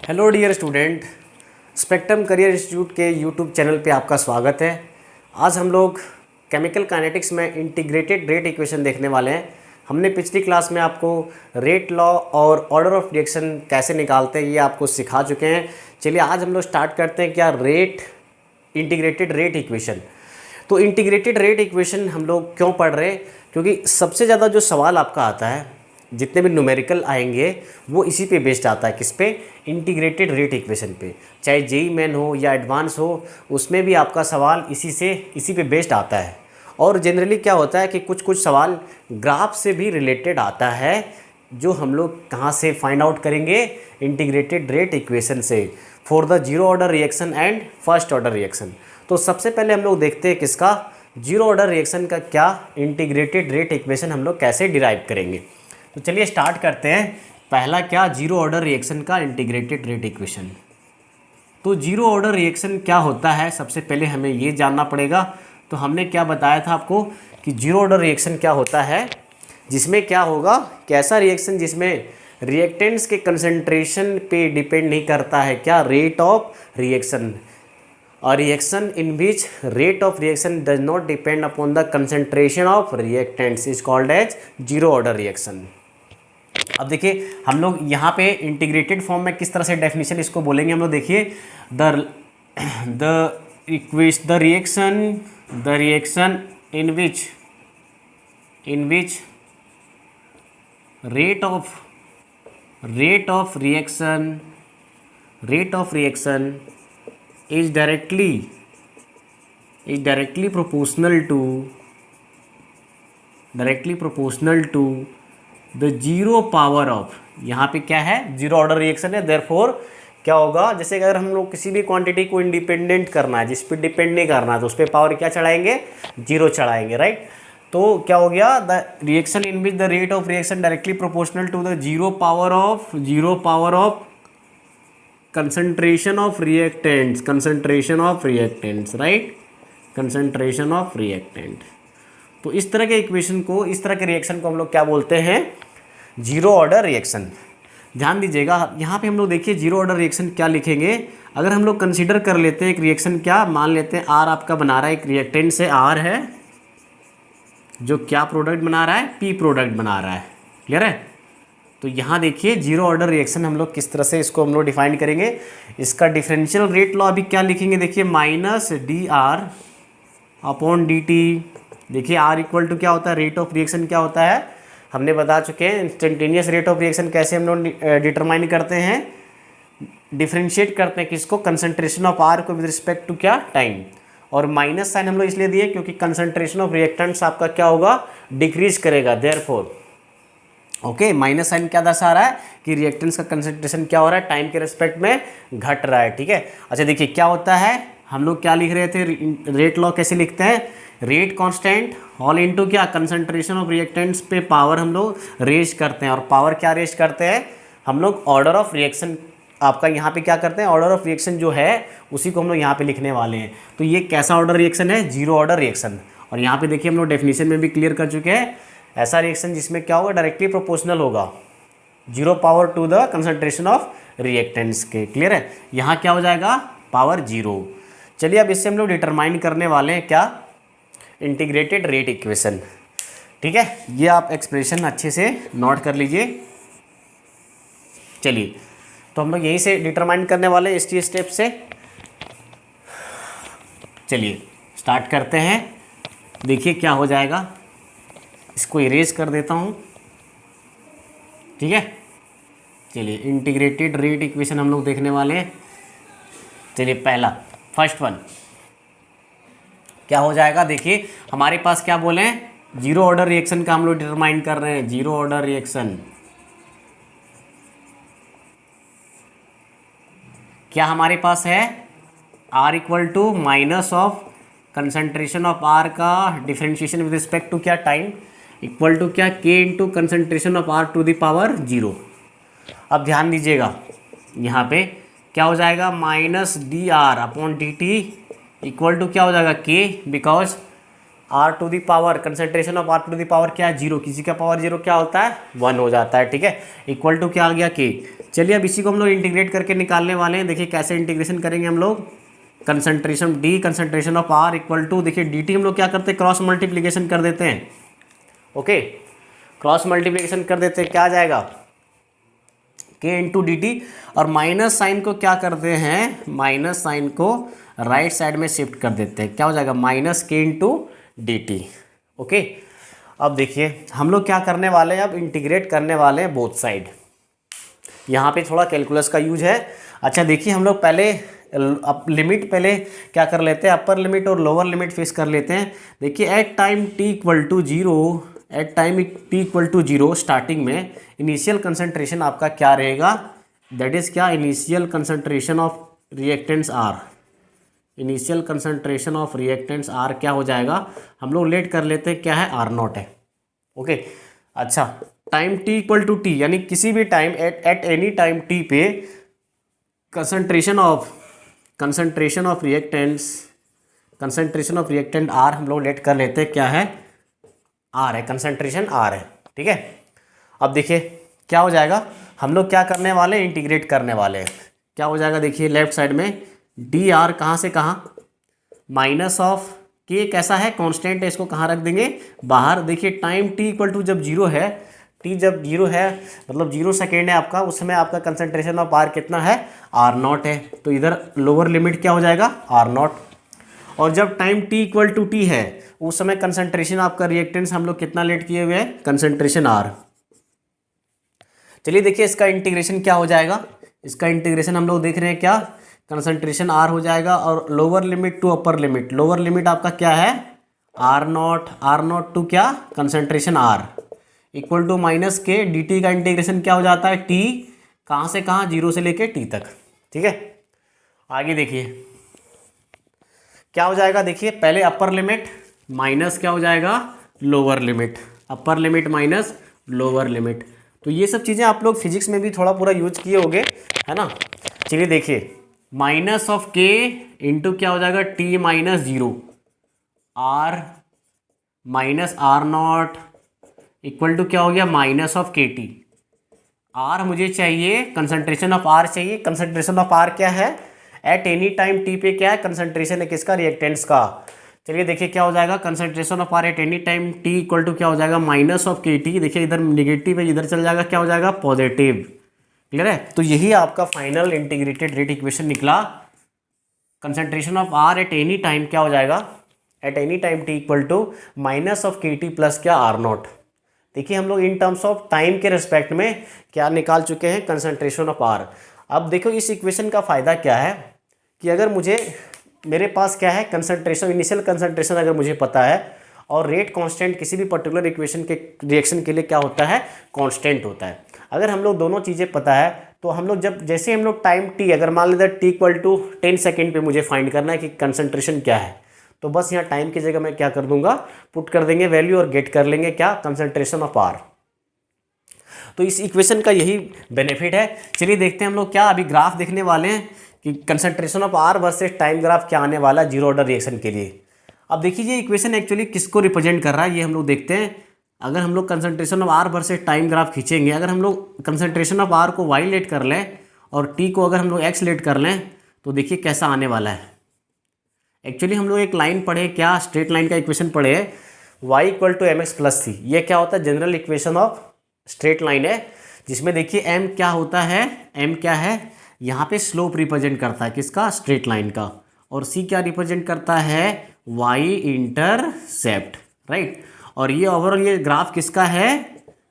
Hello dear student, spectrum career institute के YouTube channel पे आपका स्वागत है। आज हम लोग केमिकल काइनेटिक्स में इंटीग्रेटेड रेट इक्वेशन देखने वाले हैं। हमने पिछली क्लास में आपको रेट लॉ और ऑर्डर ऑफ रिएक्शन कैसे निकालते हैं ये आपको सिखा चुके हैं। चलिए आज हम लोग स्टार्ट करते हैं क्या इंटीग्रेटेड रेट इक्वेशन। तो इंटीग्रेटेड रेट इक्वेशन हम लोग क्यों पढ़ रहे हैं, क्योंकि सबसे ज़्यादा जो सवाल आपका आता है, जितने भी न्यूमेरिकल आएंगे वो इसी पे बेस्ड आता है। किस पे? इंटीग्रेटेड रेट इक्वेशन पे। चाहे जेई मेन हो या एडवांस हो, उसमें भी आपका सवाल इसी पे बेस्ड आता है। और जनरली क्या होता है कि कुछ सवाल ग्राफ से भी रिलेटेड आता है, जो हम लोग कहाँ से फाइंड आउट करेंगे? इंटीग्रेटेड रेट इक्वेशन से, for the zero order reaction and first order reaction. तो सबसे पहले हम लोग देखते हैं किसका, जीरो ऑर्डर रिएक्शन का क्या इंटीग्रेटेड रेट इक्वेशन हम लोग कैसे डिराइव करेंगे। तो चलिए स्टार्ट करते हैं। पहला क्या, जीरो ऑर्डर रिएक्शन का इंटीग्रेटेड रेट इक्वेशन। तो जीरो ऑर्डर रिएक्शन क्या होता है, सबसे पहले हमें ये जानना पड़ेगा। तो हमने क्या बताया था आपको कि जीरो ऑर्डर रिएक्शन क्या होता है, जिसमें क्या होगा, कैसा रिएक्शन जिसमें रिएक्टेंट्स के कंसंट्रेशन पे डिपेंड नहीं करता है, क्या, रेट ऑफ रिएक्शन। और reaction in which rate of reaction does not depend upon the concentration of reactants is called as zero order reaction. अब देखिए हम लोग यहाँ पे इंटीग्रेटेड फॉर्म में किस तरह से डेफिनेशन इसको बोलेंगे हम लोग। देखिए the reaction in which rate of reaction is directly proportional to the zero power of, यहाँ पे क्या है, जीरो ऑर्डर रिएक्शन है। देयरफॉर क्या होगा, जैसे अगर हम लोग किसी भी क्वांटिटी को इंडिपेंडेंट करना है, जिस पे डिपेंड नहीं करना है, तो उस पर पावर क्या चढ़ाएंगे, जीरो चढ़ाएंगे, राइट। तो क्या हो गया, the reaction in which the rate of reaction directly proportional to the zero power of concentration of reactants, right, concentration of reactant। तो इस तरह के इक्वेशन को, इस तरह के रिएक्शन को हम लोग क्या बोलते हैं, जीरो ऑर्डर रिएक्शन। ध्यान दीजिएगा यहाँ पे हम लोग देखिए जीरो ऑर्डर रिएक्शन क्या लिखेंगे। अगर हम लोग कंसीडर कर लेते हैं एक रिएक्शन, क्या मान लेते हैं, आर आपका बना रहा है, एक रिएक्टेंट से आर है जो क्या प्रोडक्ट बना रहा है, पी प्रोडक्ट बना रहा है। क्लियर है? तो यहाँ देखिए जीरो ऑर्डर रिएक्शन हम लोग किस तरह से इसको हम लोग डिफाइन करेंगे। इसका डिफरेंशियल रेट लॉ अभी क्या लिखेंगे, देखिए minus d R upon d T. देखिए आर इक्वल टू क्या होता है, रेट ऑफ रिएक्शन क्या होता है, हमने बता चुके हैं। इंस्टेंटेनियस रेट ऑफ रिएक्शन कैसे हम लोग डिटरमाइन करते हैं, डिफ्रेंशिएट करते हैं किसको, कंसंट्रेशन ऑफ आर को विद रिस्पेक्ट टू क्या, टाइम। और माइनस साइन हम लोग इसलिए दिए क्योंकि कंसंट्रेशन ऑफ रिएक्टेंट्स आपका क्या होगा, डिक्रीज करेगा। देयरफॉर ओके, माइनस साइन क्या दर्शा रहा है कि रिएक्टेंट्स का कंसंट्रेशन क्या हो रहा है, टाइम के रिस्पेक्ट में घट रहा है। ठीक है, अच्छा देखिए क्या होता है, हम लोग क्या लिख रहे थे, रेट लॉ कैसे लिखते हैं, रेट कांस्टेंट ऑल इनटू क्या, कंसंट्रेशन ऑफ रिएक्टेंट्स पे पावर हम लोग रेज करते हैं। और पावर क्या रेज करते हैं हम लोग, ऑर्डर ऑफ रिएक्शन। आपका यहाँ पे क्या करते हैं, ऑर्डर ऑफ रिएक्शन जो है उसी को हम लोग यहाँ पे लिखने वाले हैं। तो ये कैसा ऑर्डर रिएक्शन है, जीरो ऑर्डर रिएक्शन। और यहाँ पे देखिए हम लोग डेफिनेशन में भी क्लियर कर चुके हैं, ऐसा रिएक्शन जिसमें क्या होगा, डायरेक्टली प्रोपोर्शनल होगा zero power to the concentration of reactants के। क्लियर है? यहाँ क्या हो जाएगा, पावर जीरो। चलिए अब इससे हम लोग डिटरमाइन करने वाले हैं क्या, इंटीग्रेटेड रेट इक्वेशन। ठीक है, ये आप एक्सप्रेशन अच्छे से नोट कर लीजिए। चलिए तो हम लोग यहीं से डिटरमाइन करने वाले हैं इसी स्टेप से। चलिए स्टार्ट करते हैं। देखिए क्या हो जाएगा, इसको इरेज कर देता हूँ। ठीक है, चलिए इंटीग्रेटेड रेट इक्वेशन हम लोग देखने वाले हैं। चलिए पहला, फर्स्ट वन क्या हो जाएगा, देखिए हमारे पास क्या बोले हैं, जीरो ऑर्डर रिएक्शन का हम लोग डिटरमाइन कर रहे हैं। जीरो ऑर्डर रिएक्शन क्या हमारे पास है, R equal to minus of concentration of R का डिफरेंशिएशन विद रिस्पेक्ट टू क्या, टाइम, इक्वल टू क्या, K into concentration of R to the power zero. अब ध्यान दीजिएगा यहाँ पे क्या हो जाएगा, minus d R upon d t equal to क्या हो जाएगा, K, because R to the power, concentration of R to the power क्या है 0, किसी का पावर 0 क्या होता है 1 हो जाता है, ठीक है, इक्वल टू क्या आ गया के। चलिए अब इसी को हम लोग इंटीग्रेट करके निकालने वाले हैं। देखिए कैसे इंटीग्रेशन करेंगे हम लोग, concentration d concentration of R equal to, देखिए डी टी हम लोग क्या करते हैं क्रॉस मल्टीप्लीकेशन कर देते हैं, ओके, क्रॉस मल्टीप्लीकेशन कर देते हैं, क्या आ जाएगा के इंटू डी टी, और माइनस साइन को क्या करते हैं, माइनस साइन को राइट साइड में शिफ्ट कर देते हैं, क्या हो जाएगा माइनस के इंटू डी टी, ओके। अब देखिए हम लोग क्या करने वाले हैं, अब इंटीग्रेट करने वाले हैं बोथ साइड। यहाँ पे थोड़ा कैलकुलस का यूज है। अच्छा देखिए हम लोग पहले लिमिट पहले क्या कर लेते हैं, अपर लिमिट और लोअर लिमिट फिक्स कर लेते हैं। देखिए at time t equal to zero, at time t equal to zero starting में इनिशियल कंसंट्रेशन आपका क्या रहेगा, दैट इज़ क्या, initial concentration of reactants R, initial concentration of reactants R क्या हो जाएगा, हम लोग लेट कर लेते हैं क्या है आर नॉट है, ओके। अच्छा time t equal to t, यानी किसी भी time at any time t पे कंसंट्रेशन ऑफ रिएक्टेंट आर हम लोग लेट कर लेते हैं क्या है आर है, कंसंट्रेशन आर है, ठीक है। अब देखिए क्या हो जाएगा, हम लोग क्या करने वाले हैं, इंटीग्रेट करने वाले हैं, क्या हो जाएगा देखिए लेफ्ट साइड में डी आर कहाँ से कहाँ, माइनस ऑफ के कैसा है कांस्टेंट है, इसको कहाँ रख देंगे बाहर। देखिए टाइम टी इक्वल टू जब जीरो है, टी जब जीरो है मतलब 0 सेकेंड है आपका, उस समय आपका कंसंट्रेशन ऑफ आर कितना है आर नॉट है, तो इधर लोअर लिमिट क्या हो जाएगा आर नॉट। और जब time t equal to t है उस समय कंसंट्रेशन आपका रिएक्टेंस हम लोग कितना लेट किए हुए हैं, कंसंट्रेशन आर। चलिए देखिए इसका इंटीग्रेशन क्या हो जाएगा, इसका इंटीग्रेशन हम लोग देख रहे हैं क्या, कंसंट्रेशन आर हो जाएगा और lower limit to upper limit, lower limit आपका क्या है आर नॉट टू क्या concentration R equal to minus K d t का इंटीग्रेशन क्या हो जाता है टी कहाँ से कहाँ 0 से लेके टी तक, ठीक है। आगे देखिए क्या हो जाएगा, देखिए पहले अपर लिमिट माइनस क्या हो जाएगा lower limit, upper limit minus lower limit. तो ये सब चीज़ें आप लोग फिजिक्स में भी थोड़ा पूरा यूज किए होंगे, है ना। चलिए देखिए माइनस ऑफ के इंटू क्या हो जाएगा t minus 0 R minus R not equal to क्या हो गया माइनस ऑफ के टी। आर मुझे चाहिए, कंसंट्रेशन ऑफ आर चाहिए, कंसंट्रेशन ऑफ आर क्या है एट एनी टाइम टी पे क्या है कंसंट्रेशन है किसका रिएक्टेंट्स का। चलिए देखिए क्या हो जाएगा concentration of R at any time t equal to क्या हो जाएगा माइनस ऑफ के टी। देखिए इधर निगेटिव है, इधर चल जाएगा क्या हो जाएगा पॉजिटिव, क्लियर है। तो यही आपका फाइनल इंटीग्रेटेड रेट इक्वेशन निकला। Concentration of R at any time क्या हो जाएगा at any time t equal to minus of के टी प्लस क्या आर नॉट। देखिए हम लोग इन टर्म्स ऑफ टाइम के रिस्पेक्ट में क्या निकाल चुके हैं कंसंट्रेशन ऑफ आर। अब देखो इस इक्वेशन का फ़ायदा क्या है कि अगर मेरे पास क्या है कंसंट्रेशन, इनिशियल कंसंट्रेशन अगर मुझे पता है और रेट कांस्टेंट किसी भी पर्टिकुलर इक्वेशन के रिएक्शन के लिए क्या होता है कांस्टेंट होता है। अगर हम लोग दोनों चीज़ें पता है तो हम लोग जैसे हम लोग टाइम टी अगर मान लेते हैं टी इक्वल टू 10 सेकेंड पे मुझे फाइंड करना है कि कंसंट्रेशन क्या है, तो बस यहाँ टाइम की जगह मैं क्या कर दूंगा पुट कर देंगे वैल्यू और गेट कर लेंगे क्या कंसंट्रेशन ऑफ आर। तो इस इक्वेशन का यही बेनिफिट है। चलिए देखते हैं हम लोग क्या अभी ग्राफ देखने वाले हैं कि concentration of R versus time graph क्या आने वाला है जीरो ऑर्डर रिएक्शन के लिए। अब देखिए ये इक्वेशन एक्चुअली किसको रिप्रेजेंट कर रहा है ये हम लोग देखते हैं। अगर हम लोग concentration of R versus time graph खींचेंगे, अगर हम लोग कंसंट्रेशन ऑफ आर को वाई लेट कर लें और टी को अगर हम लोग एक्स लेट कर लें तो देखिए कैसा आने वाला है। एक्चुअली हम लोग एक लाइन पढ़े क्या स्ट्रेट लाइन का इक्वेशन पढ़े y equal to m x plus c. ये क्या होता है general equation of straight line है जिसमें देखिए m क्या होता है, m क्या है यहाँ पे स्लोप रिप्रेजेंट करता है किसका स्ट्रेट लाइन का, और c क्या रिप्रेजेंट करता है y इंटरसेप्ट, राइट। और ये ओवरऑल ये ग्राफ किसका है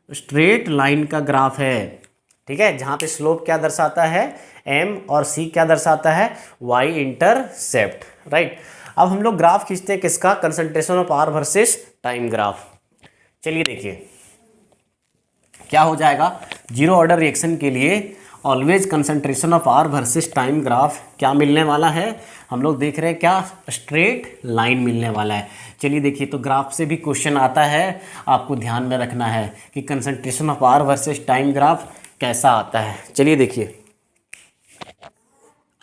स्ट्रेट लाइन का ग्राफ है, ठीक है, जहाँ पे स्लोप क्या दर्शाता है m और c क्या दर्शाता है y इंटरसेप्ट, राइट। अब हम लोग ग्राफ खींचते हैं किसका concentration of R versus time graph. चलिए देखिए क्या हो जाएगा जीरो ऑर्डर रिएक्शन के लिए always concentration of R versus time graph क्या मिलने वाला है, हम लोग देख रहे हैं क्या स्ट्रेट लाइन मिलने वाला है। चलिए देखिए तो ग्राफ से भी क्वेश्चन आता है, आपको ध्यान में रखना है कि concentration of R versus time graph कैसा आता है। चलिए देखिए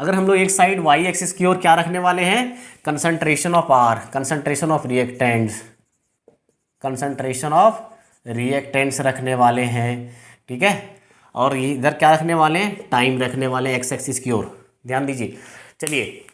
अगर हम लोग एक साइड वाई एक्सिस की ओर क्या रखने वाले हैं, concentration of R, concentration of reactants, concentration of reactants रखने वाले हैं, ठीक है। और ये इधर क्या रखने वाले हैं, टाइम रखने वाले हैं एक्स एक्सिस की ओर, ध्यान दीजिए। चलिए,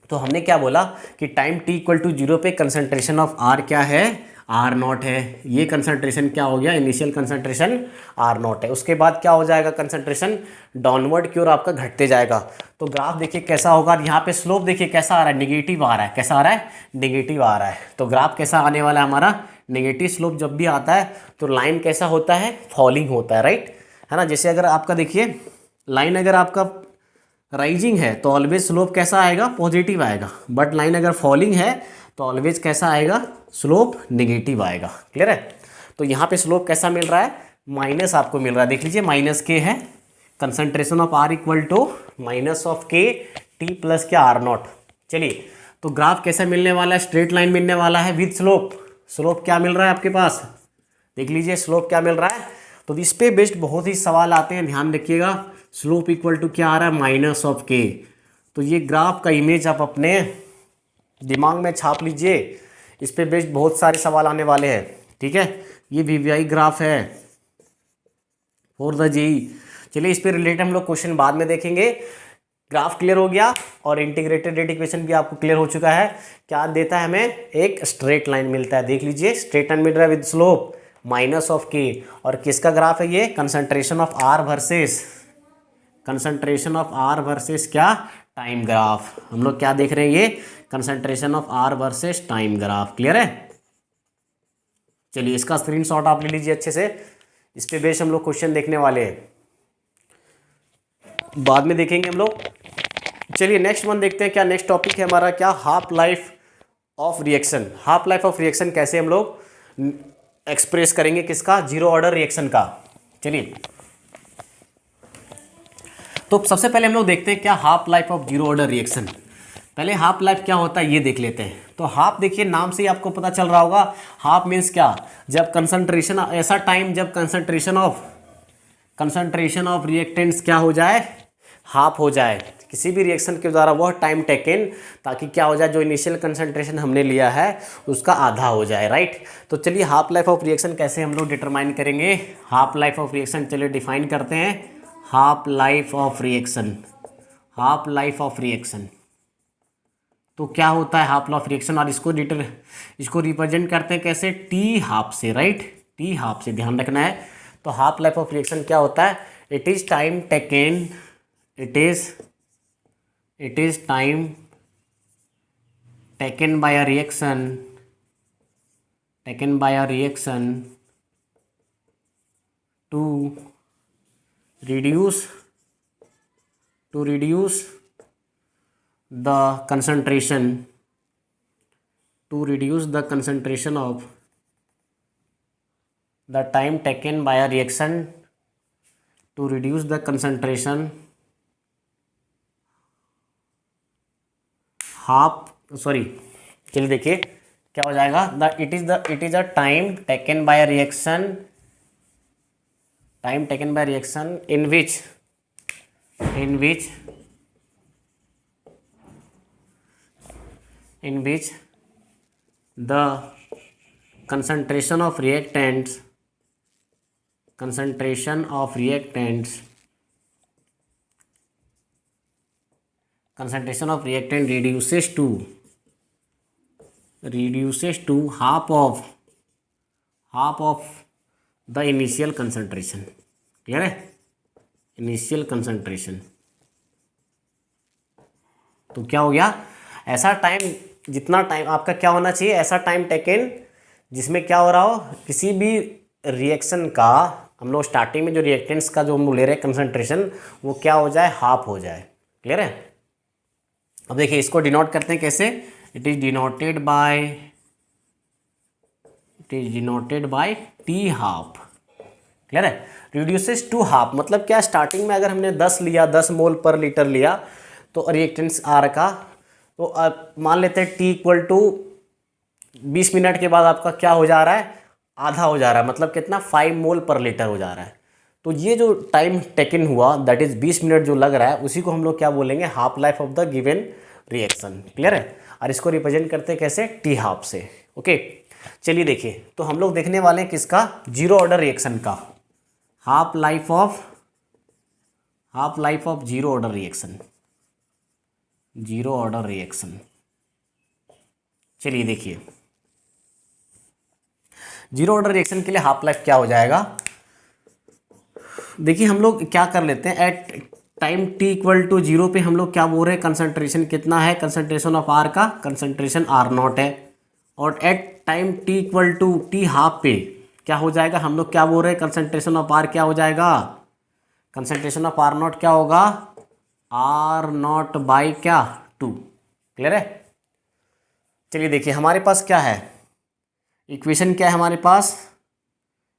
तो हमने क्या बोला कि टाइम t इक्वल टू 0 पे कंसंट्रेशन ऑफ आर क्या है, आर नॉट है। ये कंसंट्रेशन क्या हो गया, इनिशियल कंसंट्रेशन आर नॉट है। उसके बाद क्या हो जाएगा, कंसंट्रेशन डाउनवर्ड की ओर आपका घटते जाएगा। तो ग्राफ देखिए कैसा होगा, यहाँ पे स्लोप देखिए कैसा आ रहा है, निगेटिव आ रहा है। कैसा आ रहा है, निगेटिव आ रहा है। तो ग्राफ कैसा आने वाला है हमारा, निगेटिव स्लोप जब भी आता है तो लाइन कैसा होता है, फॉलिंग होता है, राइट, है ना। जैसे अगर आपका देखिए लाइन अगर आपका राइजिंग है तो ऑलवेज स्लोप कैसा आएगा, पॉजिटिव आएगा। बट लाइन अगर फॉलिंग है तो ऑलवेज कैसा आएगा, स्लोप नेगेटिव आएगा। क्लियर है। तो यहाँ पे स्लोप कैसा मिल रहा है, माइनस आपको मिल रहा है। देख लीजिए माइनस के है, concentration of R equal to minus of के टी प्लस क्या आर नॉट। चलिए, तो ग्राफ कैसा मिलने वाला है, स्ट्रेट लाइन मिलने वाला है विद स्लोप। स्लोप क्या मिल रहा है आपके पास, देख लीजिए स्लोप क्या मिल रहा है। तो इस पे बेस्ड बहुत ही सवाल आते हैं, ध्यान रखिएगा। स्लोप इक्वल टू क्या आ रहा है, माइनस ऑफ के। तो ये ग्राफ का इमेज आप अपने दिमाग में छाप लीजिए, इस पे बेस्ड बहुत सारे सवाल आने वाले हैं, ठीक है। ये वीवीआई ग्राफ है फॉर द जेई। चलिए, इस पे रिलेटेड हम लोग क्वेश्चन बाद में देखेंगे। ग्राफ क्लियर हो गया और इंटीग्रेटेड रेट इक्वेशन भी आपको क्लियर हो चुका है। क्या देता है हमें, एक स्ट्रेट लाइन मिलता है। देख लीजिए स्ट्रेट लाइन मिल रहा है विद स्लोप माइनस ऑफ के। और किसका ग्राफ है ये, concentration of R versus, concentration of R versus क्या, टाइम ग्राफ। हम लोग क्या देख रहे हैं, ये concentration of R versus time graph. Clear है। चलिए, इसका स्क्रीनशॉट आप ले लीजिए अच्छे से, इस पे बेस हम लोग क्वेश्चन देखने वाले हैं, बाद में देखेंगे हम लोग। चलिए नेक्स्ट वन देखते हैं, क्या नेक्स्ट टॉपिक है हमारा, क्या half life of reaction. Half life of reaction कैसे हम लोग एक्सप्रेस करेंगे, किसका, जीरो ऑर्डर रिएक्शन का। चलिए, तो सबसे पहले हम लोग देखते हैं क्या half life of zero order reaction. पहले हाफ लाइफ क्या होता है ये देख लेते हैं। तो हाफ देखिए नाम से ही आपको पता चल रहा होगा, हाफ मीन्स क्या, जब कंसंट्रेशन, ऐसा टाइम जब कंसंट्रेशन ऑफ रिएक्टेंट्स क्या हो जाए, हाफ हो जाए किसी भी रिएक्शन के द्वारा, वह टाइम टेकन, ताकि क्या हो जाए, जो इनिशियल कंसंट्रेशन हमने लिया है उसका आधा हो जाए, राइट। तो चलिए हाफ लाइफ ऑफ रिएक्शन कैसे हम लोग डिटरमाइन करेंगे। हाफ लाइफ ऑफ रिएक्शन चलिए डिफाइन करते हैं। Half life of reaction, half life of reaction तो क्या होता है हाफ ऑफ रिएक्शन, और इसको रिप्रेजेंट करते हैं कैसे, टी हाफ से, राइट, टी हाफ से ध्यान रखना है। तो हाफ लाइफ ऑफ रिएक्शन क्या होता है, it is time taken, it is time taken by a reaction, taken by a reaction to reduce the concentration, to reduce the concentration of the time taken by a reaction, to reduce the concentration चलिए देखिए क्या हो जाएगा, it is a time taken by a reaction, time taken by reaction in which the concentration of reactants reduces to half of the initial concentration. Clear है, initial concentration. तो क्या हो गया, ऐसा टाइम, जितना टाइम आपका क्या होना चाहिए, ऐसा टाइम टेकन जिसमें क्या हो रहा हो, किसी भी रिएक्शन का, हम लोग स्टार्टिंग में जो रिएक्टेंट्स का जो हम ले रहे हैं कंसंट्रेशन, वो क्या हो जाए, हाफ हो जाए। क्लियर है। अब देखिए इसको डिनोट करते हैं कैसे, it is denoted by T half. Clear है। रिड्यूसेस टू हाफ मतलब क्या, स्टार्टिंग में अगर हमने 10 लिया, 10 मोल पर लीटर लिया, तो रिएक्टेंट्स आर का, तो मान लेते हैं टी इक्वल टू 20 मिनट के बाद आपका क्या हो जा रहा है, आधा हो जा रहा है, मतलब कितना, 5 मोल पर लीटर हो जा रहा है। तो ये जो टाइम टेकन हुआ दैट इज़ 20 मिनट जो लग रहा है उसी को हम लोग क्या बोलेंगे, half life of the given reaction. Clear है। और इसको रिप्रेजेंट करते हैं कैसे, टी हाफ से। ओके चलिए देखिए, तो हम लोग देखने वाले हैं किसका, जीरो ऑर्डर रिएक्शन का, half life of zero order reaction, zero order reaction. चलिए देखिए, जीरो ऑर्डर रिएक्शन के लिए हाफ लाइफ क्या हो जाएगा। देखिए हम लोग क्या कर लेते हैं, at time t equal to zero पे हम लोग क्या बोल रहे हैं, कंसंट्रेशन कितना है, कंसंट्रेशन ऑफ आर का कंसंट्रेशन आर नॉट है। और at time t equal to t half पे क्या हो जाएगा, हम लोग क्या बोल रहे हैं, कंसंट्रेशन ऑफ आर क्या हो जाएगा, कंसंट्रेशन ऑफ आर नॉट क्या होगा, आर नॉट बाई क्या, टू। क्लियर है। चलिए देखिए हमारे पास क्या है, इक्वेशन क्या है हमारे पास,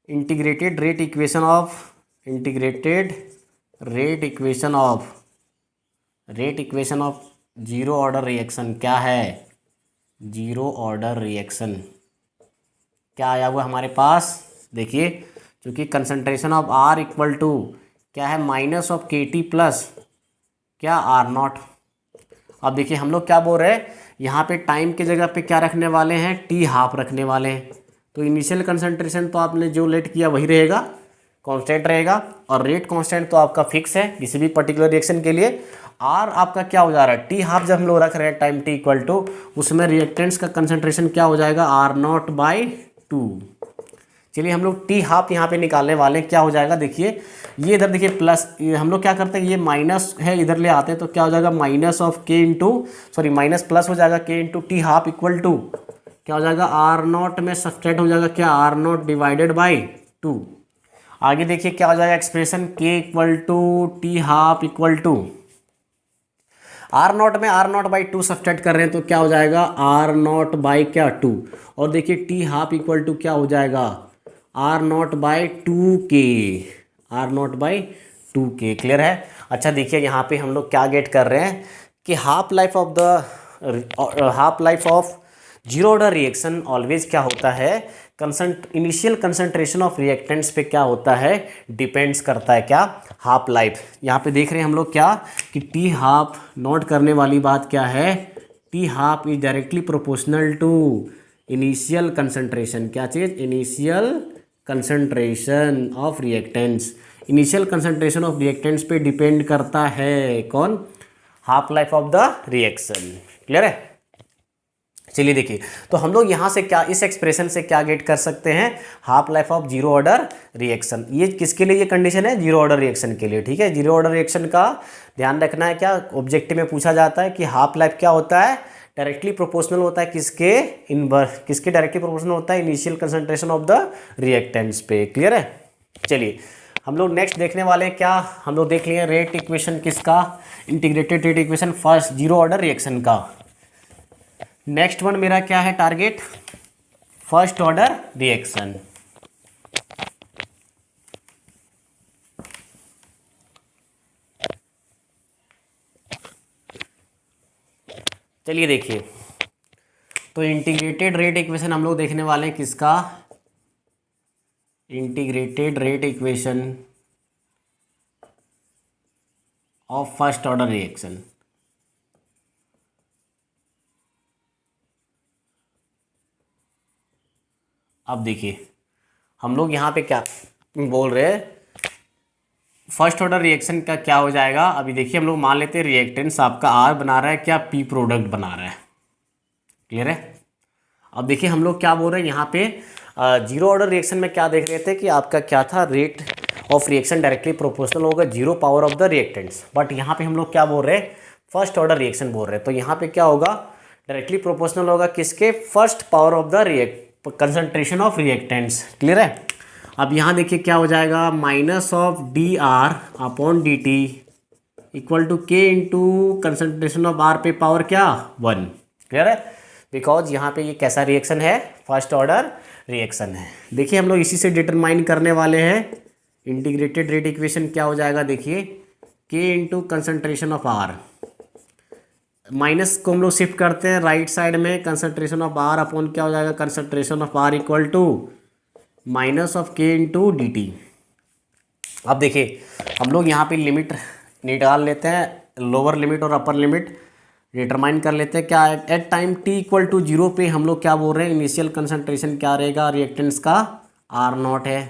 integrated rate equation of, integrated rate equation of zero order reaction क्या है, जीरो ऑर्डर रिएक्शन क्या आया हुआ हमारे पास। देखिए क्योंकि concentration of R equal to क्या है, माइनस ऑफ के टी प्लस क्या, आर नॉट। अब देखिए हम लोग क्या बोल रहे हैं, यहाँ पे टाइम की जगह पे क्या रखने वाले हैं, टी हाफ रखने वाले हैं। तो इनिशियल कंसंट्रेशन तो आपने जो लेट किया वही रहेगा, कांस्टेंट रहेगा, और रेट कांस्टेंट तो आपका फिक्स है किसी भी पर्टिकुलर रिएक्शन के लिए। आर आपका क्या हो जा रहा है, टी हाफ जब हम लोग रख रहे हैं टाइम टी इक्वल टू, उसमें रिएक्टेंट्स का कंसंट्रेशन क्या हो जाएगा, आर नॉट बाई टू। चलिए हम लोग टी हाफ यहाँ पे निकालने वाले हैं, क्या हो जाएगा, देखिए ये इधर देखिए प्लस, हम लोग क्या करते हैं, ये माइनस है इधर ले आते हैं, तो क्या हो जाएगा, minus of k into, sorry minus plus हो जाएगा k into t half equal to क्या हो जाएगा, आर नॉट में सब्सट्रैक्ट हो जाएगा क्या, are naught divided by two. आगे देखिए क्या हो जाएगा expression, k equal to t half equal to, r naught में r naught by two subtract कर रहे हैं तो क्या हो जाएगा, आर नॉट बाई क्या, टू। और देखिए टी हाफ इक्वल टू क्या हो जाएगा, आर नॉट बाई टू के, आर नॉट बाई टू के। क्लियर है। अच्छा देखिए यहाँ पे हम लोग क्या गेट कर रहे हैं कि half life of zero order reaction always क्या होता है, इनिशियल कंसंट्रेशन ऑफ रिएक्टेंट्स पे क्या होता है, डिपेंड्स करता है क्या, हाफ लाइफ। यहाँ पे देख रहे हैं हम लोग क्या कि टी हाफ, नोट करने वाली बात क्या है, t half is directly proportional to initial concentration, क्या चीज़, initial concentration of reactants. Initial concentration of reactants पे डिपेंड करता है कौन, half life of the reaction. Clear है। चलिए देखिए, तो हम लोग यहाँ से क्या, इस एक्सप्रेशन से क्या गेट कर सकते हैं, half life of zero order reaction. ये किसके लिए ये कंडीशन है, जीरो ऑर्डर रिएक्शन के लिए। ठीक है, जीरो ऑर्डर रिएक्शन का ध्यान रखना है, क्या ऑब्जेक्टिव में पूछा जाता है कि हाफ लाइफ क्या होता है, डायरेक्टली प्रोपोर्शनल होता है किसके, इनवर्स, किसके डायरेक्टली प्रोपोर्शनल होता है, initial concentration of the reactants पे। क्लियर है। चलिए हम लोग नेक्स्ट देखने वाले हैं क्या, हम लोग देख लिए रेट इक्वेशन किसका, integrated rate equation first zero order reaction का। नेक्स्ट वन मेरा क्या है टारगेट, फर्स्ट ऑर्डर रिएक्शन। चलिए देखिए, तो इंटीग्रेटेड रेट इक्वेशन हम लोग देखने वाले हैं किसका, integrated rate equation of first order reaction. अब देखिए हम लोग यहाँ पे क्या बोल रहे हैं, फर्स्ट ऑर्डर रिएक्शन का क्या हो जाएगा। अभी देखिए हम लोग मान लेते हैं रिएक्टेंट्स आपका आर बना रहा है, क्या पी प्रोडक्ट बना रहा है। क्लियर है। अब देखिए हम लोग क्या बोल रहे हैं यहाँ पे, जीरो ऑर्डर रिएक्शन में क्या देख रहे थे कि आपका क्या था, rate of reaction directly proportional होगा zero power of the reactants. But यहाँ पे हम लोग क्या बोल रहे हैं, फर्स्ट ऑर्डर रिएक्शन बोल रहे हैं, तो यहाँ पे क्या होगा, डायरेक्टली प्रोपोर्शनल होगा किसके, first power of the concentration of reactants. Clear है। अब यहाँ देखिए क्या हो जाएगा, minus of d R upon d t equal to k into concentration of R पे पावर क्या, 1। क्लियर है। बिकॉज यहाँ पे ये कैसा रिएक्शन है, फर्स्ट ऑर्डर रिएक्शन है। देखिए हम लोग इसी से डिटरमाइन करने वाले हैं इंटीग्रेटेड रेट इक्वेशन क्या हो जाएगा। देखिए k into concentration of R, minus को हम लोग शिफ्ट करते हैं राइट साइड में, कंसंट्रेशन ऑफ आर अपॉन क्या हो जाएगा, concentration of R equal to minus of k into d t. अब देखिए हम लोग यहाँ पे लिमिट निकाल लेते हैं, लोअर लिमिट और अपर लिमिट डिटरमाइन कर लेते हैं। क्या at time t equal to 0 पे हम लोग क्या बोल रहे हैं, इनिशियल कंसंट्रेशन क्या रहेगा रिएक्टेंट्स का, आर नॉट है।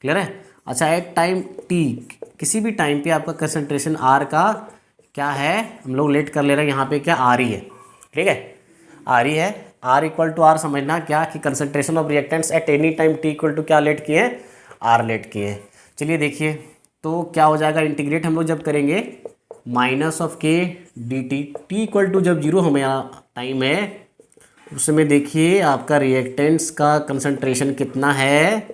क्लियर है। अच्छा एट टाइम टी, किसी भी टाइम पे आपका कंसंट्रेशन आर का क्या है, हम लोग लेट कर ले रहे हैं यहाँ पे क्या आर ही है। ठीक है, आर ही है। आर इक्वल टू आर समझना क्या कि concentration of reactants at any time t equal to क्या लेट किए, आर लेट किए। चलिए देखिए तो क्या हो जाएगा, इंटीग्रेट हम लोग जब करेंगे minus of k d t, t equal to जब 0 हमारा टाइम है उसमें देखिए आपका रिएक्टेंट्स का कंसंट्रेशन कितना है,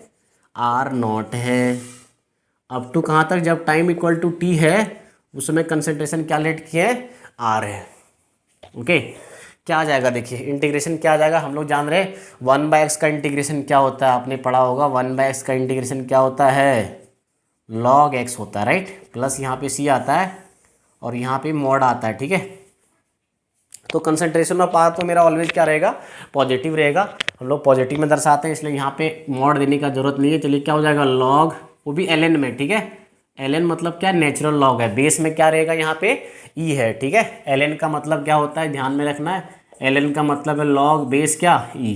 आर नॉट है। अप टू कहाँ तक, जब टाइम इक्वल टू टी है उसमें कंसंट्रेशन क्या लेट किए, आर है। ओके, क्या आ जाएगा देखिए इंटीग्रेशन क्या आ जाएगा, हम लोग जान रहे हैं 1/x का इंटीग्रेशन क्या होता है, आपने पढ़ा होगा 1/x का इंटीग्रेशन क्या होता है, log x होता है, राइट। प्लस यहाँ पे c आता है और यहाँ पे मॉड आता है। ठीक है, तो कंसंट्रेशन ऑफ आर तो मेरा ऑलवेज क्या रहेगा, पॉजिटिव रहेगा। हम लोग पॉजिटिव में दर्शाते हैं इसलिए यहाँ पे मॉड देने का जरूरत नहीं है। चलिए क्या हो जाएगा log, वो भी ln में। ठीक है, ln मतलब क्या, नेचुरल लॉग है। बेस में क्या रहेगा यहाँ पे e है। ठीक है, ln का मतलब क्या होता है, ध्यान में रखना है, ln का मतलब है log बेस क्या e।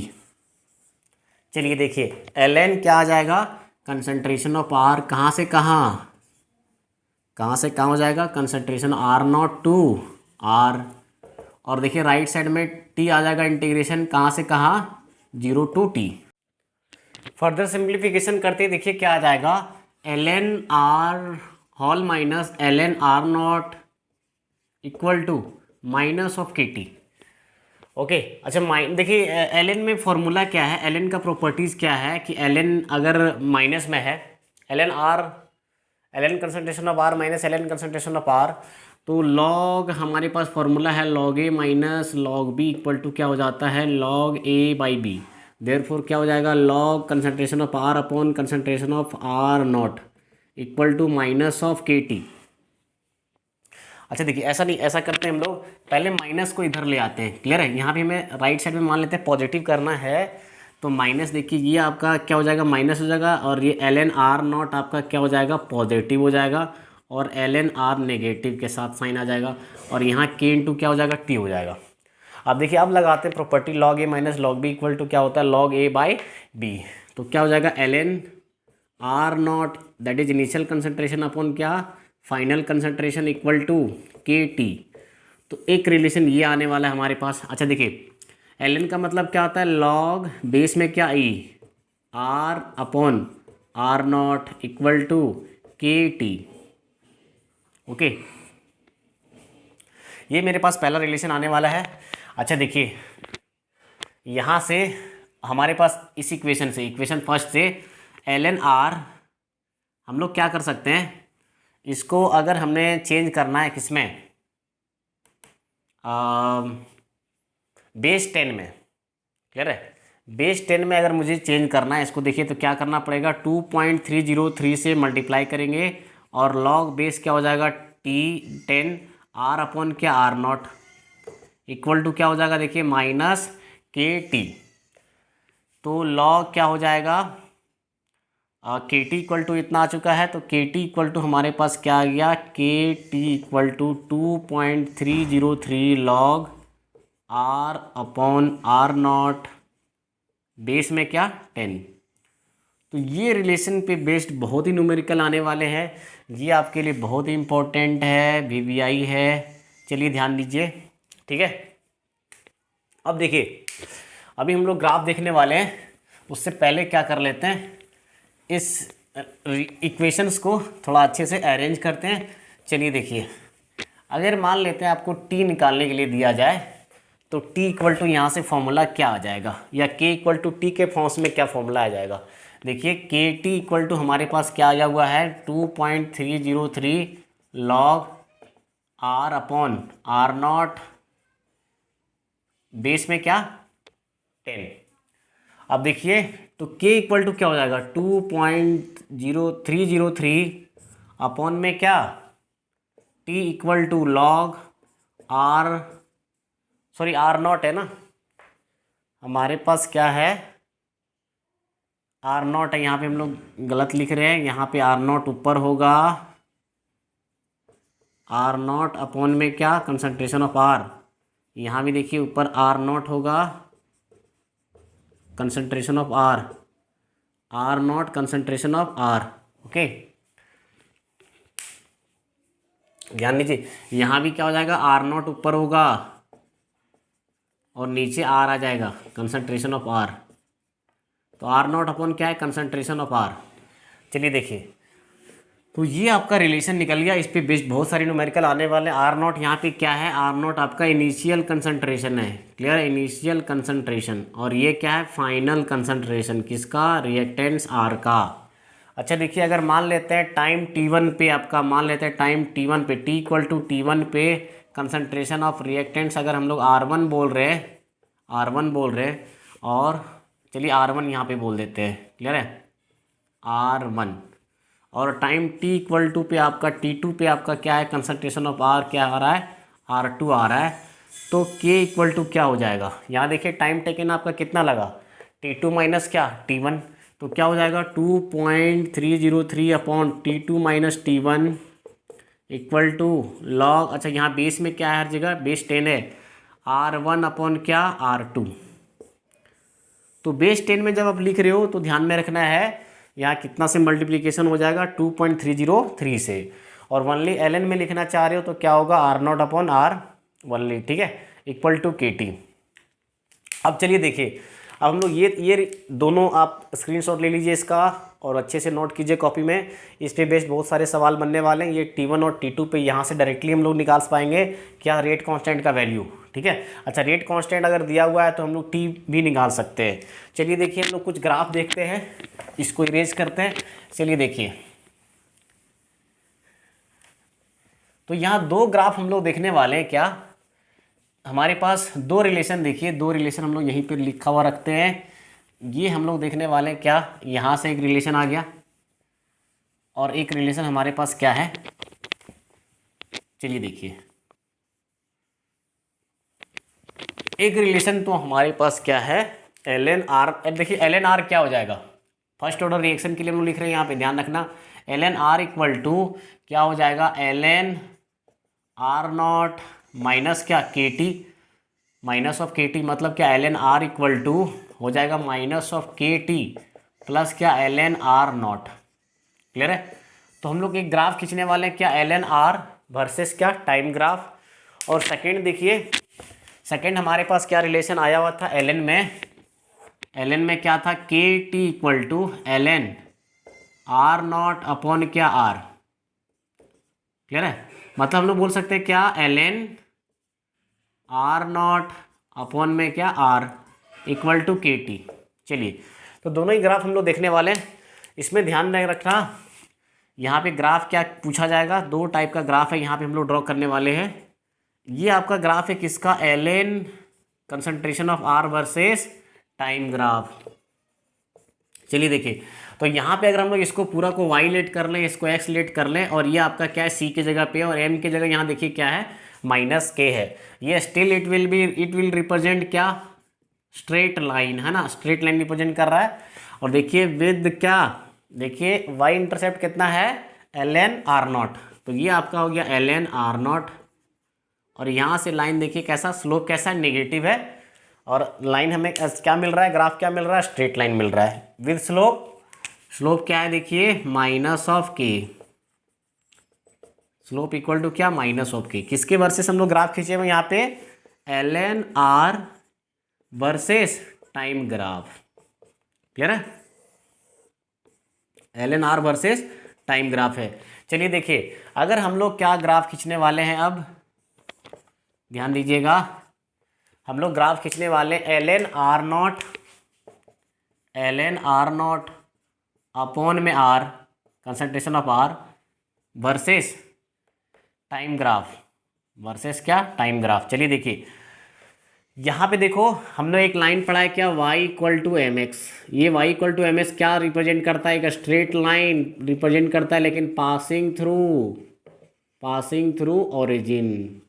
चलिए देखिए ln क्या आ जाएगा, कंसंट्रेशन ऑफ आर कहाँ से कहाँ, कहाँ से कहाँ हो जाएगा, concentration R not to R. और देखिए राइट साइड में टी आ जाएगा, इंटीग्रेशन कहाँ से कहाँ, 0 टू टी। फर्दर सिंप्लीफिकेशन करते देखिए क्या आ जाएगा, ln R whole minus ln R not equal to minus of के टी। ओके, अच्छा देखिए ln में फॉर्मूला क्या है, ln का प्रॉपर्टीज़ क्या है कि ln अगर माइनस में है, ln R, ln concentration of R minus ln concentration of R, तो log हमारे पास फॉर्मूला है log a minus log b equal to क्या हो जाता है, log a by b. Therefore क्या हो जाएगा, log concentration of R upon concentration of R not equal to minus of के टी। अच्छा देखिए ऐसा नहीं, ऐसा करते हैं हम लोग, पहले माइनस को इधर ले आते हैं। क्लियर है, यहाँ भी हमें राइट साइड में मान लेते हैं पॉजिटिव करना है, तो माइनस देखिए ये आपका क्या हो जाएगा, माइनस हो जाएगा, और ये ln आर नॉट आपका क्या हो जाएगा, पॉजिटिव हो जाएगा, और ln आर नेगेटिव के साथ साइन आ जाएगा, और यहाँ k इंटू क्या हो जाएगा, t हो जाएगा। अब देखिए अब लगाते हैं property, log a minus log b equal to क्या होता है, log a बाई बी। तो क्या हो जाएगा, ln R naught that is initial concentration upon क्या, final concentration equal to k t. तो एक रिलेशन ये आने वाला है हमारे पास। अच्छा देखिए ln का मतलब क्या होता है, log बेस में क्या e, r upon R not equal to k t. Okay, ये मेरे पास पहला रिलेशन आने वाला है। अच्छा देखिए यहाँ से हमारे पास इस इक्वेशन से, इक्वेशन फर्स्ट से ln r हम लोग क्या कर सकते हैं, इसको अगर हमने चेंज करना है किसमें, बेस 10 में। क्लियर है, बेस 10 में अगर मुझे चेंज करना है इसको, देखिए तो क्या करना पड़ेगा, 2.303 से मल्टीप्लाई करेंगे और लॉग बेस क्या हो जाएगा, t10 r अपॉन क्या आर नॉट इक्वल टू क्या हो जाएगा, देखिए माइनस के टी। तो लॉग क्या हो जाएगा, के टी इक्वल टू इतना आ चुका है, तो के टी इक्वल टू हमारे पास क्या आ गया, k t equal to 2.303 log R upon R naught base में क्या 10। तो ये रिलेशन पे बेस्ड बहुत ही न्यूमेरिकल आने वाले हैं, ये आपके लिए बहुत ही इम्पोर्टेंट है, वीवीआई है। चलिए ध्यान दीजिए, ठीक है। अब देखिए अभी हम लोग ग्राफ देखने वाले हैं, उससे पहले क्या कर लेते हैं, इस इक्वेशंस को थोड़ा अच्छे से अरेंज करते हैं। चलिए देखिए अगर मान लेते हैं आपको टी निकालने के लिए दिया जाए, तो टी इक्वल टू यहाँ से फॉर्मूला क्या आ जाएगा, या के इक्वल टू टी के फॉर्म्स में क्या फॉर्मूला आ जाएगा। देखिए के टी इक्वल टू हमारे पास क्या आया हुआ है, 2.303 log R upon R naught base में क्या 10। अब देखिए तो k इक्वल टू क्या हो जाएगा, 2.0303 अपॉन में क्या t equal to log R, sorry R not है ना, हमारे पास क्या है आर नॉट है, यहाँ पे हम लोग गलत लिख रहे हैं, यहाँ पे आर नॉट ऊपर होगा, आर नॉट अपॉन में क्या कंसंट्रेशन ऑफ आर, यहाँ भी देखिए ऊपर आर नॉट होगा, concentration of R, R naught concentration of R. Okay, ध्यान दीजिए यहाँ भी क्या हो जाएगा, आर नॉट ऊपर होगा और नीचे आर आ जाएगा, कंसंट्रेशन ऑफ आर। तो आर नॉट अपॉन क्या है, कंसंट्रेशन ऑफ आर। चलिए देखिए, तो ये आपका रिलेशन निकल गया, इस पे बेस्ड बहुत सारे न्यूमेरिकल आने वाले हैं। आर नॉट यहाँ पे क्या है, आर नॉट आपका इनिशियल कंसंट्रेशन है, क्लियर है, इनिशियल कंसंट्रेशन, और ये क्या है, फाइनल कंसंट्रेशन, किसका, रिएक्टेंट्स आर का। अच्छा देखिए, अगर मान लेते हैं टाइम t1 पे, आपका मान लेते हैं टाइम t1 पे, t इक्वल टू t1 पे कंसंट्रेशन ऑफ रिएक्टेंट्स अगर हम लोग R1 बोल रहे हैं, R1 बोल रहे हैं, और चलिए R1 यहाँ पे बोल देते हैं, क्लियर है, R1, और टाइम t इक्वल टू पे आपका t2 पे आपका क्या है, कंसंट्रेशन ऑफ R क्या आ रहा है, R2 आ रहा है, तो k इक्वल टू क्या हो जाएगा, यहाँ देखिए टाइम टेकन आपका कितना लगा, t2 माइनस क्या t1, तो क्या हो जाएगा 2.303 upon t2 minus t1 equal to log, अच्छा यहाँ बेस में क्या है, हर जगह बेस 10 है, R1 अपॉन क्या, R2। तो बेस 10 में जब आप लिख रहे हो तो ध्यान में रखना है यहाँ कितना से मल्टीप्लिकेशन हो जाएगा, 2.303 से, और वनली ln में लिखना चाह रहे हो तो क्या होगा, R0 अपॉन R वनली, ठीक है, इक्वल टू KT। अब चलिए देखिए, अब हम लोग ये दोनों आप स्क्रीनशॉट ले लीजिए इसका और अच्छे से नोट कीजिए कॉपी में, इस पे बेस्ड बहुत सारे सवाल बनने वाले हैं। ये T1 और T2 पे यहाँ से डायरेक्टली हम लोग निकाल पाएंगे क्या, रेट कांस्टेंट का वैल्यू, ठीक है। अच्छा, रेट कांस्टेंट अगर दिया हुआ है तो हम लोग T भी निकाल सकते हैं। चलिए देखिए, हम लोग कुछ ग्राफ देखते हैं, इसको इरेज करते हैं। चलिए देखिए, तो यहाँ दो ग्राफ हम लोग देखने वाले हैं, क्या हमारे पास दो रिलेशन, देखिए दो रिलेशन हम लोग यहीं पे लिखा हुआ रखते हैं, ये हम लोग देखने वाले हैं क्या, यहाँ से एक रिलेशन आ गया और एक रिलेशन हमारे पास क्या है, चलिए देखिए, एक रिलेशन तो हमारे पास क्या है, ln r, देखिए ln r क्या हो जाएगा, फर्स्ट ऑर्डर रिएक्शन के लिए हम लोग लिख रहे हैं, यहाँ पे ध्यान रखना, ln r इक्वल टू क्या हो जाएगा, ln r0 माइनस क्या KT, माइनस ऑफ KT, मतलब क्या ln r इक्वल टू हो जाएगा माइनस ऑफ KT प्लस क्या ln r0, क्लियर है। तो हम लोग एक ग्राफ खींचने वाले हैं क्या, ln r वर्सेस क्या टाइम ग्राफ, और सेकंड देखिए, सेकंड हमारे पास क्या रिलेशन आया हुआ था ln में क्या था, KT equal to ln r0 upon क्या r, क्लियर है, मतलब हम लोग बोल सकते हैं क्या, ln r0 अपॉन में क्या r इक्वल टू KT। चलिए, तो दोनों ही ग्राफ हम लोग देखने वाले हैं, इसमें ध्यान नहीं रखना, यहाँ पे ग्राफ क्या पूछा जाएगा, दो टाइप का ग्राफ है यहाँ पे हम लोग ड्रॉ करने वाले हैं। ये आपका ग्राफ है किसका, ln concentration of r versus time graph. चलिए देखिए, तो यहाँ पे अगर हम लोग इसको पूरा को y लेट कर लें, इसको x लेट कर लें, और ये आपका क्या है, c की जगह पे, और m की जगह यहाँ देखिए क्या है, माइनस k है, ये स्टिल इट विल रिप्रेजेंट क्या, स्ट्रेट लाइन, है ना, स्ट्रेट लाइन रिप्रेजेंट कर रहा है। और देखिए विद क्या, देखिए y इंटरसेप्ट कितना है, ln r0, तो ये आपका हो गया ln r0, और यहाँ से लाइन देखिए कैसा, स्लोप कैसा नेगेटिव है, और लाइन हमें क्या मिल रहा है, ग्राफ क्या मिल रहा है, स्ट्रेट लाइन मिल रहा है विद स्लोप, स्लोप क्या है देखिए माइनस ऑफ के, स्लोप इक्वल टू क्या, माइनस ऑफ के, किसके वर्सेस हम लोग ग्राफ खींचे हुए यहाँ पे, ln r versus time graph, clear है, ln r versus time graph है। चलिए देखिए, अगर हम लोग क्या ग्राफ खींचने वाले हैं, अब ध्यान दीजिएगा, हम लोग ग्राफ खींचने वाले ln r0 अपॉन में r concentration of r versus time graph, versus क्या, टाइम ग्राफ। चलिए देखिए, यहाँ पे देखो हमने एक लाइन पढ़ा है क्या, y equal to m x, ये y equal to m x क्या रिप्रेजेंट करता है, एक स्ट्रेट लाइन रिप्रेजेंट करता है, लेकिन पासिंग थ्रू ओरिजिन,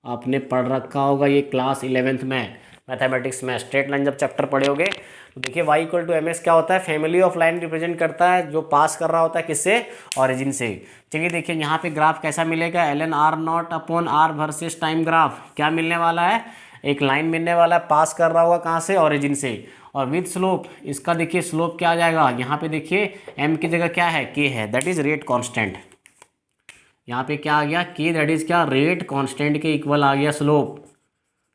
आपने पढ़ रखा होगा ये क्लास 11th में, मैथमेटिक्स में स्ट्रेट लाइन जब चैप्टर पढ़ोगे तो देखिए y equal to m s क्या होता है, फैमिली ऑफ लाइन रिप्रेजेंट करता है जो पास कर रहा होता है किससे, ऑरिजिन से। चलिए देखिए यहाँ पे ग्राफ कैसा मिलेगा, ln r naught upon r versus time graph क्या मिलने वाला है, एक लाइन मिलने वाला है, पास कर रहा होगा कहाँ से, ऑरिजिन से, और विद स्लोप इसका देखिए स्लोप क्या आ जाएगा, यहाँ पे देखिए m की जगह क्या है, k है, दैट इज रेट कॉन्स्टेंट। यहाँ पे क्या आ गया, k दैट इज क्या, रेट कॉन्स्टेंट के इक्वल आ गया स्लोप।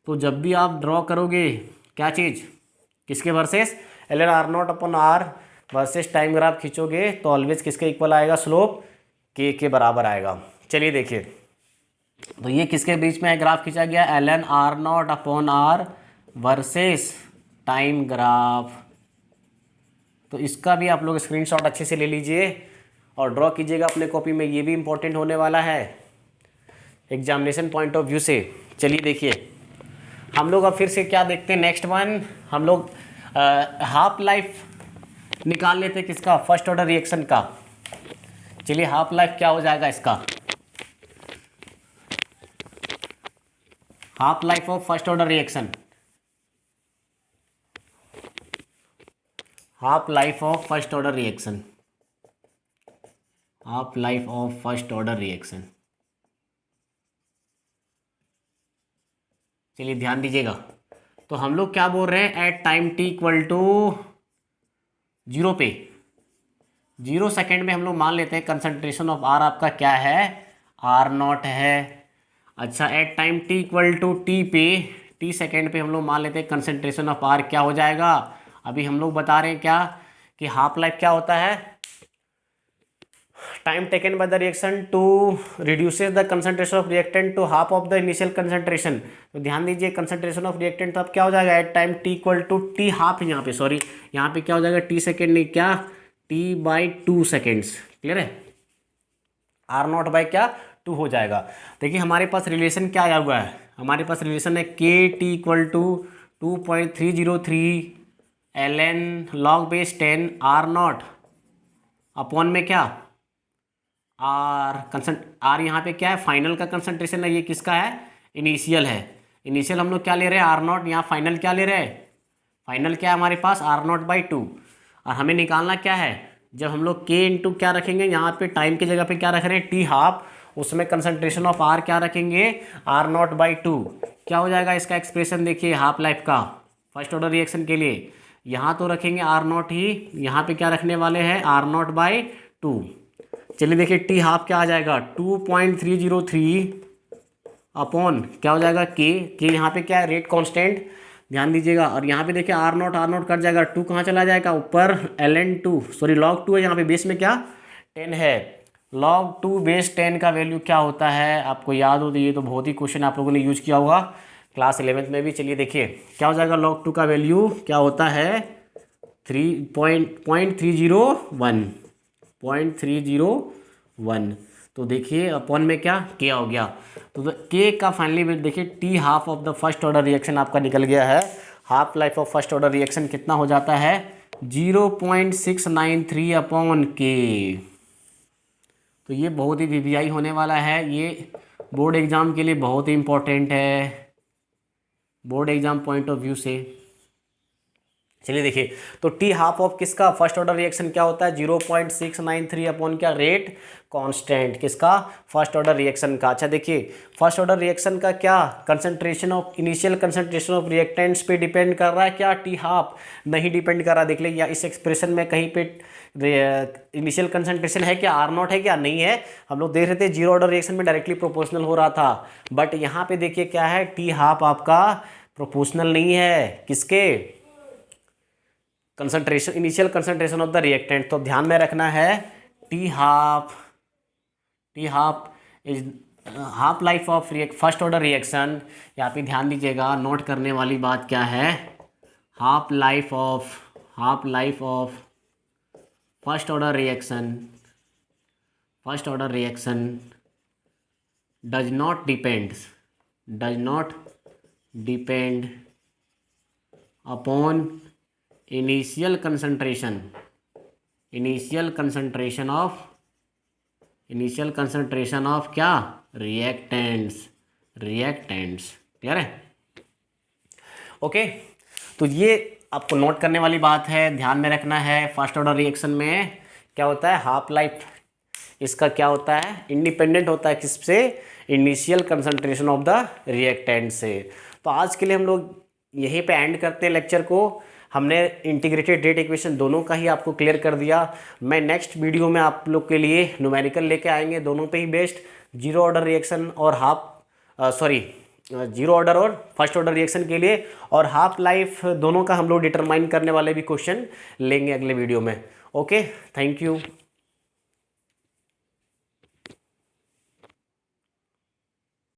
तो जब भी आप ड्रॉ करोगे क्या चीज़, किसके versus, ln r naught upon r versus time graph खींचोगे तो ऑलवेज किसके इक्वल आएगा, स्लोप k के बराबर आएगा। चलिए देखिए, तो ये किसके बीच में है ग्राफ खींचा गया, ln r naught upon r versus time graph. तो इसका भी आप लोग स्क्रीनशॉट अच्छे से ले लीजिए और ड्रॉ कीजिएगा अपने कॉपी में, ये भी इंपॉर्टेंट होने वाला है एग्जामिनेशन पॉइंट ऑफ व्यू से। चलिए देखिए हम लोग अब फिर से क्या देखते हैं, नेक्स्ट वन हम लोग हाफ लाइफ निकाल लेते हैं किसका, फर्स्ट ऑर्डर रिएक्शन का। चलिए हाफ लाइफ क्या हो जाएगा इसका, half life of first order reaction, half life of first order reaction, half life of first order reaction. चलिए ध्यान दीजिएगा, तो हम लोग क्या बोल रहे हैं, at time t equal to 0 पे, 0 सेकेंड में हम लोग मान लेते हैं कंसंट्रेशन ऑफ r आपका क्या है, r नॉट है। अच्छा at time t equal to t पे, t सेकेंड पे हम लोग मान लेते हैं कंसंट्रेशन ऑफ r क्या हो जाएगा, अभी हम लोग बता रहे हैं क्या कि हाफ लाइफ क्या होता है, time taken by the reaction to reduces the concentration of reactant to half of the initial concentration. तो ध्यान दीजिए कंसंट्रेशन ऑफ रिएक्टेंट तो अब क्या हो जाएगा, at time t equal to t half, यहाँ पे सॉरी यहाँ पे क्या हो जाएगा, t सेकेंड नहीं क्या, t बाई 2 सेकेंड्स, क्लियर है, r नॉट बाई क्या 2 हो जाएगा। देखिए हमारे पास रिलेशन क्या आया हुआ है, हमारे पास रिलेशन है k t equal to 2.303 ln log बेस 10 r नॉट अपॉन में क्या आर यहाँ पे क्या है, फाइनल का कंसंट्रेशन है, ये किसका है, इनिशियल है, इनिशियल हम लोग क्या ले रहे हैं, आर नॉट, यहाँ फाइनल क्या ले रहे हैं, फाइनल क्या है हमारे पास, आर नॉट बाई 2, और हमें निकालना क्या है, जब हम लोग के इंटू क्या रखेंगे, यहाँ पे टाइम की जगह पे क्या रख रहे हैं, टी हाफ, उसमें कंसंट्रेशन ऑफ आर क्या रखेंगे, आर नॉट बाई 2, क्या हो जाएगा इसका एक्सप्रेशन देखिए हाफ लाइफ का फर्स्ट ऑर्डर रिएक्शन के लिए, यहाँ तो रखेंगे आर नॉट ही, यहाँ पे क्या रखने वाले हैं, आर नॉट बाई 2। चलिए देखिए टी हाफ क्या आ जाएगा, 2.303 अपॉन क्या हो जाएगा, के यहाँ पे क्या है, रेट कांस्टेंट, ध्यान दीजिएगा, और यहाँ पे देखिए आर नॉट कट जाएगा, 2 कहाँ चला जाएगा, ऊपर ln2 सॉरी log 2 है, यहाँ पे बेस में क्या 10 है, log 2 बेस 10 का वैल्यू क्या होता है, आपको याद हो तो ये तो बहुत ही क्वेश्चन आप लोगों ने यूज किया होगा क्लास 11th में भी। चलिए देखिए क्या हो जाएगा, log 2 का वैल्यू क्या होता है, 0.301। तो देखिए अपॉन में क्या के हो गया, तो के का फाइनली देखिए t half of the first order reaction आपका निकल गया है, half life of first order reaction कितना हो जाता है, 0.693 अपॉन के। तो ये बहुत ही वीवीआई होने वाला है, ये बोर्ड एग्जाम के लिए बहुत ही इंपॉर्टेंट है, board exam point of view से। चलिए देखिए तो टी हाफ ऑफ किसका फर्स्ट ऑर्डर रिएक्शन क्या होता है, 0.693 अपॉन क्या रेट कांस्टेंट, किसका फर्स्ट ऑर्डर रिएक्शन का। अच्छा देखिए फर्स्ट ऑर्डर रिएक्शन का क्या concentration of initial concentration of reactants पे डिपेंड कर रहा है क्या, टी हाफ नहीं डिपेंड कर रहा, देख ले या इस एक्सप्रेशन में कहीं पे इनिशियल कंसंट्रेशन है क्या, आर नॉट है क्या, नहीं है, हम लोग देख रहे थे जीरो ऑर्डर रिएक्शन में डायरेक्टली प्रोपोर्शनल हो रहा था, बट यहाँ पे देखिए क्या है, टी हाफ आपका प्रोपोर्शनल नहीं है, किसके concentration initial concentration of the reactant. तो ध्यान में रखना है t half is half life of first order reaction, यहाँ पे ध्यान दीजिएगा, नोट करने वाली बात क्या है, half life of first order reaction does not depend upon initial concentration of क्या रिएक्टेंट्स, क्लियर है। ओके, तो ये आपको नोट करने वाली बात है, ध्यान में रखना है। फर्स्ट ऑर्डर रिएक्शन में क्या होता है, हाफ लाइफ इसका क्या होता है, इंडिपेंडेंट होता है किससे, initial concentration of the reactant से। तो आज के लिए हम लोग यहीं पे एंड करते हैं लेक्चर को। हमने इंटीग्रेटेड रेट इक्वेशन दोनों का ही आपको क्लियर कर दिया। मैं नेक्स्ट वीडियो में आप लोग के लिए न्यूमेरिकल लेके आएंगे, दोनों पे ही बेस्ड, जीरो ऑर्डर रिएक्शन और जीरो ऑर्डर और फर्स्ट ऑर्डर रिएक्शन के लिए, और हाफ लाइफ दोनों का हम लोग डिटरमाइन करने वाले भी क्वेश्चन लेंगे अगले वीडियो में। Okay, thank you.